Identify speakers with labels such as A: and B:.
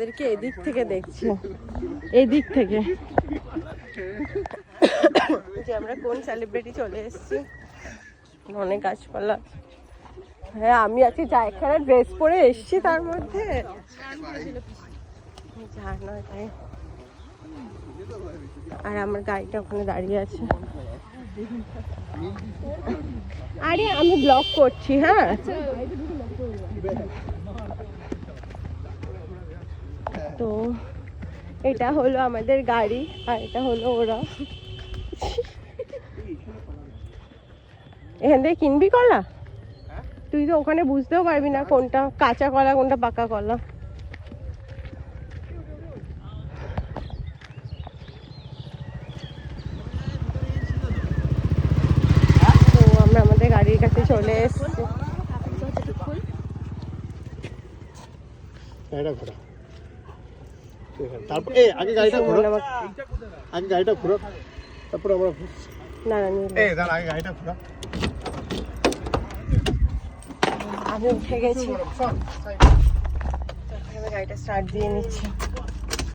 A: এদেরকে এদিক থেকে দেখছি, এদিক থেকে যে আমরা কোন সেলিব্রিটি চলে এসেছি। অনেক গাছপালা। হ্যাঁ আমি আজকে যা এখানে ড্রেস পরে এসেছি তার মধ্যে তাই। আর আমার গাড়িটা ওখানে দাঁড়িয়ে আছে। আরে আমি ব্লগ করছি। হ্যাঁ তো এটা হলো আমাদের গাড়ি আর এটা হলো ওরা। এখান থেকে কিনবি কলা? তুই তো ওখানে বুঝতেও পারবি না কোনটা কাঁচা কলা কোনটা পাকা কলা। তো আমরা আমাদের গাড়ির কাছে চলে এসেছি।
B: তারপর আগে গাড়িটা ঘোরো, আগে গাড়িটা ঘোরো, তারপর আমরা
A: না না
B: আগে গাড়িটা ঘোরো।
A: আমি উঠে গেছি, গাড়িটা স্টার্ট দিয়ে নিচ্ছি।